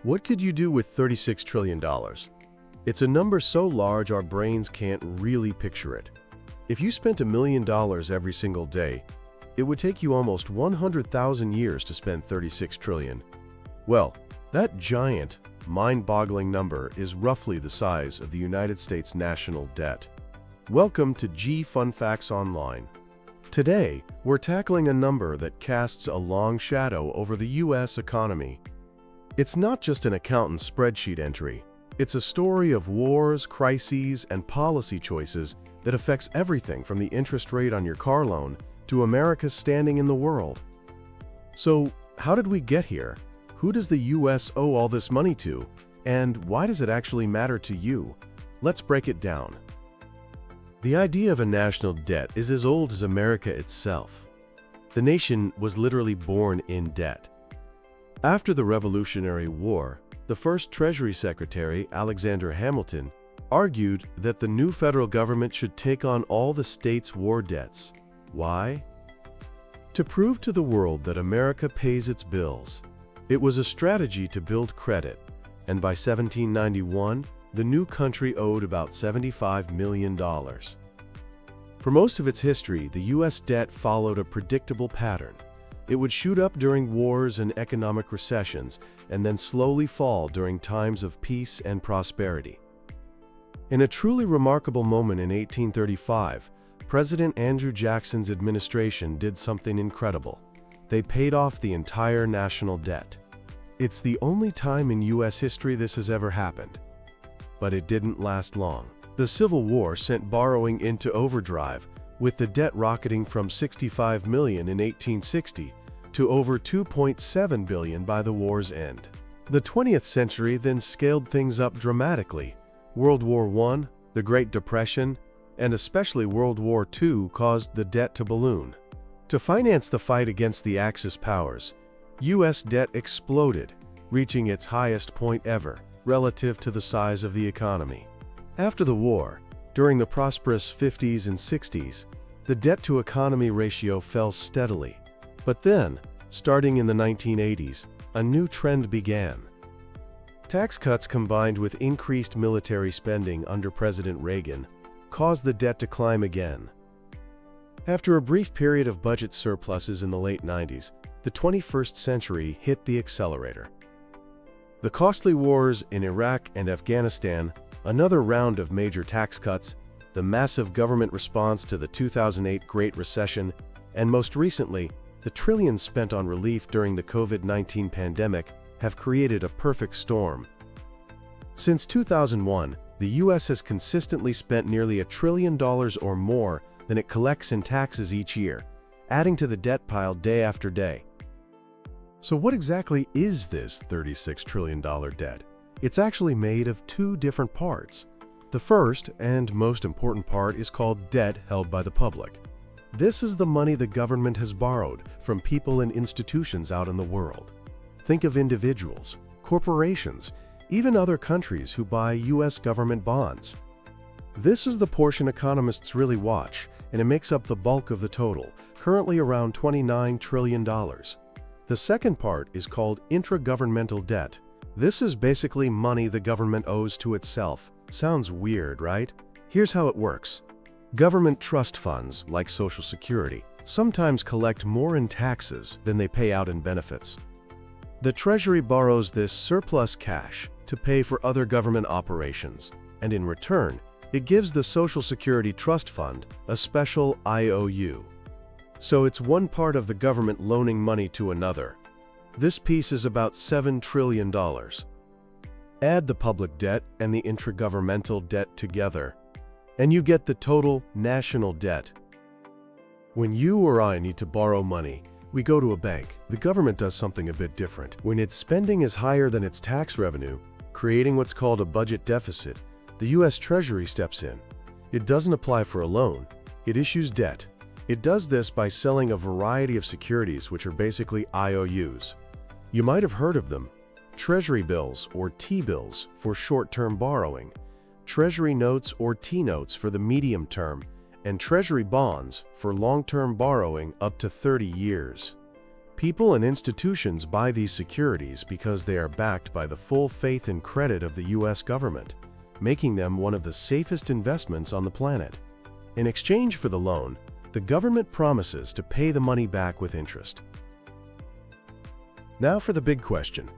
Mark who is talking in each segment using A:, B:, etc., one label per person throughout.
A: What could you do with $36 trillion? It's a number so large our brains can't really picture it. If you spent $1 million every single day, it would take you almost 100,000 years to spend 36 trillion. Well, that giant, mind-boggling number is roughly the size of the United States national debt. Welcome to G Fun Facts Online. Today, we're tackling a number that casts a long shadow over the U.S. economy. It's not just an accountant's spreadsheet entry. It's a story of wars, crises, and policy choices that affects everything from the interest rate on your car loan to America's standing in the world. So, how did we get here? Who does the U.S. owe all this money to? And why does it actually matter to you? Let's break it down. The idea of a national debt is as old as America itself. The nation was literally born in debt. After the Revolutionary War, the first Treasury Secretary, Alexander Hamilton, argued that the new federal government should take on all the states' war debts. Why? To prove to the world that America pays its bills. It was a strategy to build credit, and by 1791, the new country owed about $75 million. For most of its history, the U.S. debt followed a predictable pattern. It would shoot up during wars and economic recessions, and then slowly fall during times of peace and prosperity. In a truly remarkable moment in 1835, President Andrew Jackson's administration did something incredible. They paid off the entire national debt. It's the only time in U.S. history this has ever happened. But it didn't last long. The Civil War sent borrowing into overdrive, with the debt rocketing from $65 million in 1860 to over $2.7 billion by the war's end. The 20th century then scaled things up dramatically. World War I, the Great Depression, and especially World War II caused the debt to balloon. To finance the fight against the Axis powers, U.S. debt exploded, reaching its highest point ever relative to the size of the economy. After the war, during the prosperous 50s and 60s, the debt-to-economy ratio fell steadily. But then, starting in the 1980s, a new trend began. Tax cuts combined with increased military spending under President Reagan caused the debt to climb again. After a brief period of budget surpluses in the late 90s, the 21st century hit the accelerator. The costly wars in Iraq and Afghanistan, another round of major tax cuts, the massive government response to the 2008 Great Recession, and most recently, the trillions spent on relief during the COVID-19 pandemic have created a perfect storm. Since 2001, the U.S. has consistently spent nearly $1 trillion or more than it collects in taxes each year, adding to the debt pile day after day. So what exactly is this $36 trillion debt? It's actually made of two different parts. The first and most important part is called debt held by the public. This is the money the government has borrowed from people and institutions out in the world. Think of individuals, corporations, even other countries who buy U.S. government bonds. This is the portion economists really watch, and it makes up the bulk of the total, currently around $29 trillion. The second part is called intragovernmental debt. This is basically money the government owes to itself. Sounds weird, right? Here's how it works. Government trust funds, like Social Security, sometimes collect more in taxes than they pay out in benefits. The Treasury borrows this surplus cash to pay for other government operations, and in return, it gives the Social Security Trust Fund a special IOU. So it's one part of the government loaning money to another. This piece is about $7 trillion. Add the public debt and the intragovernmental debt together, and you get the total national debt. When you or I need to borrow money, we go to a bank. The government does something a bit different. When its spending is higher than its tax revenue, creating what's called a budget deficit, the U.S. Treasury steps in. It doesn't apply for a loan, it issues debt. It does this by selling a variety of securities which are basically IOUs. You might have heard of them: Treasury bills or T-bills for short-term borrowing, Treasury notes or T-notes for the medium term, and Treasury bonds for long-term borrowing up to 30 years. People and institutions buy these securities because they are backed by the full faith and credit of the U.S. government, making them one of the safest investments on the planet. In exchange for the loan, the government promises to pay the money back with interest. Now for the big question.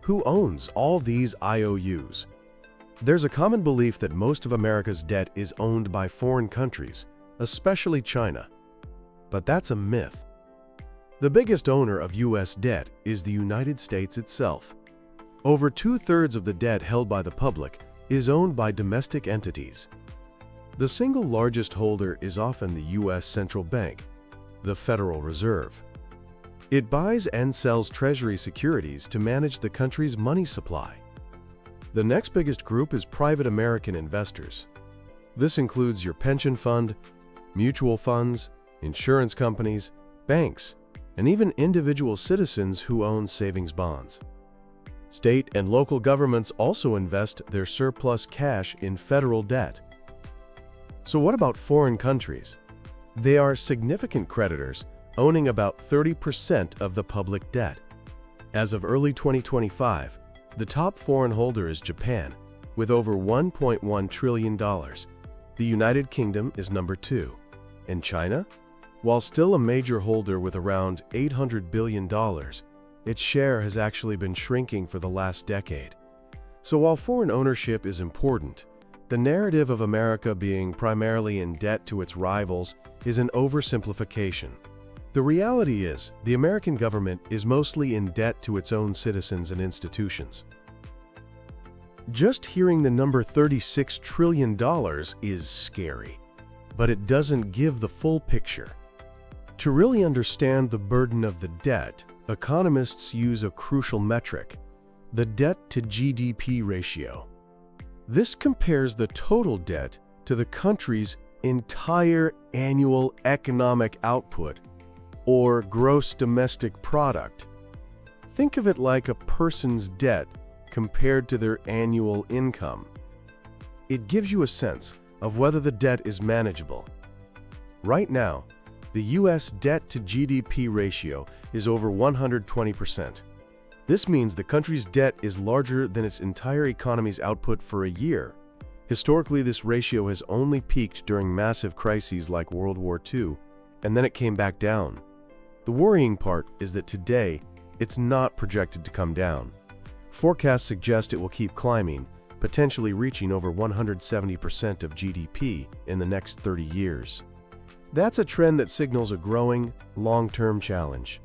A: Who owns all these IOUs? There's a common belief that most of America's debt is owned by foreign countries, especially China. But that's a myth. The biggest owner of U.S. debt is the United States itself. Over 2/3 of the debt held by the public is owned by domestic entities. The single largest holder is often the U.S. Central Bank, the Federal Reserve. It buys and sells Treasury securities to manage the country's money supply. The next biggest group is private American investors. This includes your pension fund, mutual funds, insurance companies, banks, and even individual citizens who own savings bonds. State and local governments also invest their surplus cash in federal debt. So what about foreign countries? They are significant creditors, owning about 30% of the public debt. As of early 2025, the top foreign holder is Japan, with over $1.1 trillion. The United Kingdom is number 2. And China? While still a major holder with around $800 billion, its share has actually been shrinking for the last decade. So while foreign ownership is important, the narrative of America being primarily in debt to its rivals is an oversimplification. The reality is, the American government is mostly in debt to its own citizens and institutions. Just hearing the number $36 trillion is scary, but it doesn't give the full picture. To really understand the burden of the debt, economists use a crucial metric, the debt-to-GDP ratio. This compares the total debt to the country's entire annual economic output, or gross domestic product. Think of it like a person's debt compared to their annual income. It gives you a sense of whether the debt is manageable. Right now, the U.S. debt-to-GDP ratio is over 120%. This means the country's debt is larger than its entire economy's output for a year. Historically, this ratio has only peaked during massive crises like World War II, and then it came back down. The worrying part is that today, it's not projected to come down. Forecasts suggest it will keep climbing, potentially reaching over 170% of GDP in the next 30 years. That's a trend that signals a growing, long-term challenge.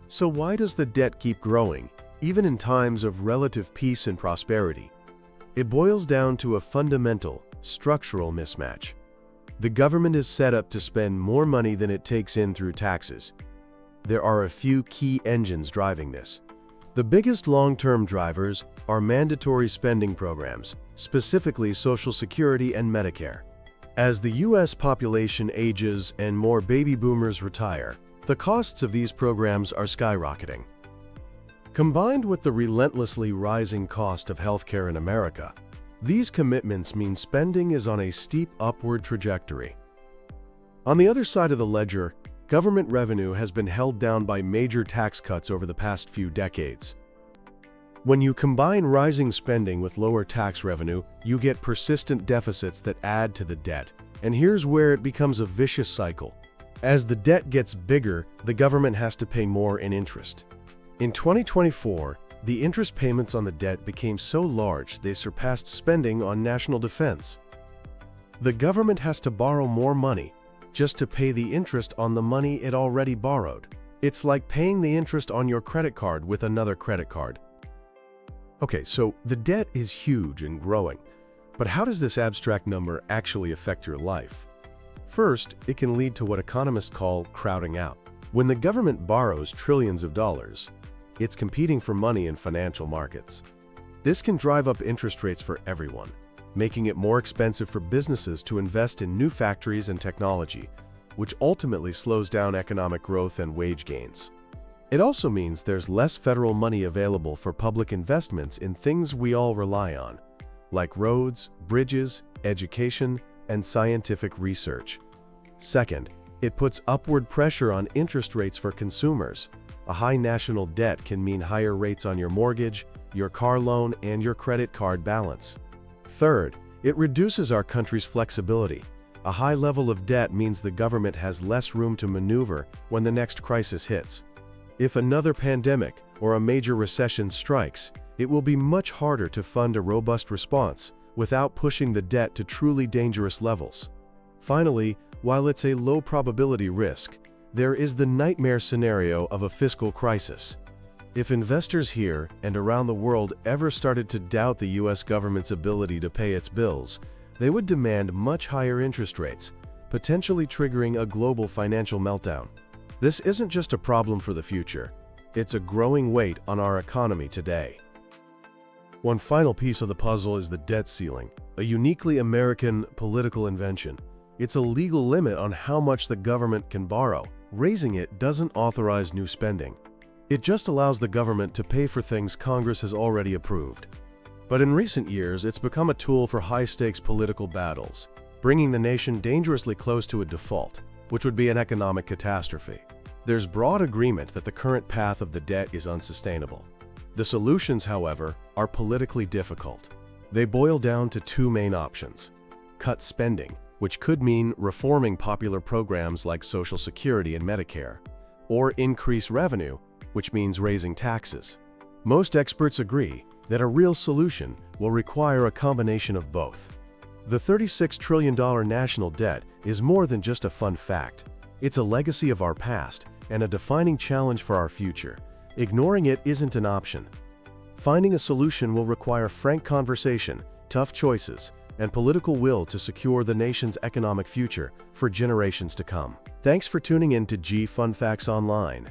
A: So why does the debt keep growing, even in times of relative peace and prosperity? It boils down to a fundamental, structural mismatch. The government is set up to spend more money than it takes in through taxes. There are a few key engines driving this. The biggest long-term drivers are mandatory spending programs, specifically Social Security and Medicare. As the U.S. population ages and more baby boomers retire, the costs of these programs are skyrocketing. Combined with the relentlessly rising cost of healthcare in America, these commitments mean spending is on a steep upward trajectory. On the other side of the ledger, government revenue has been held down by major tax cuts over the past few decades. When you combine rising spending with lower tax revenue, you get persistent deficits that add to the debt. And here's where it becomes a vicious cycle. As the debt gets bigger, the government has to pay more in interest. In 2024, the interest payments on the debt became so large they surpassed spending on national defense. The government has to borrow more money just to pay the interest on the money it already borrowed. It's like paying the interest on your credit card with another credit card. Okay, so the debt is huge and growing, but how does this abstract number actually affect your life? First, it can lead to what economists call crowding out. When the government borrows trillions of dollars, it's competing for money in financial markets. This can drive up interest rates for everyone, making it more expensive for businesses to invest in new factories and technology, which ultimately slows down economic growth and wage gains. It also means there's less federal money available for public investments in things we all rely on, like roads, bridges, education, and scientific research. Second, It puts upward pressure on interest rates for consumers. A high national debt can mean higher rates on your mortgage, your car loan, and your credit card balance. Third, it reduces our country's flexibility. A high level of debt means the government has less room to maneuver when the next crisis hits. If another pandemic or a major recession strikes, it will be much harder to fund a robust response without pushing the debt to truly dangerous levels. Finally, while it's a low probability risk, there is the nightmare scenario of a fiscal crisis. If investors here and around the world ever started to doubt the US government's ability to pay its bills, they would demand much higher interest rates, potentially triggering a global financial meltdown. This isn't just a problem for the future, it's a growing weight on our economy today. One final piece of the puzzle is the debt ceiling, a uniquely American political invention. It's a legal limit on how much the government can borrow. Raising it doesn't authorize new spending. It just allows the government to pay for things Congress has already approved. But in recent years, it's become a tool for high-stakes political battles, bringing the nation dangerously close to a default, which would be an economic catastrophe. There's broad agreement that the current path of the debt is unsustainable. The solutions, however, are politically difficult. They boil down to two main options: cut spending, which could mean reforming popular programs like Social Security and Medicare, or increase revenue, which means raising taxes. Most experts agree that a real solution will require a combination of both. The $36 trillion national debt is more than just a fun fact. It's a legacy of our past and a defining challenge for our future. Ignoring it isn't an option. Finding a solution will require frank conversation, tough choices, and political will to secure the nation's economic future for generations to come. Thanks for tuning in to G Fun Facts Online.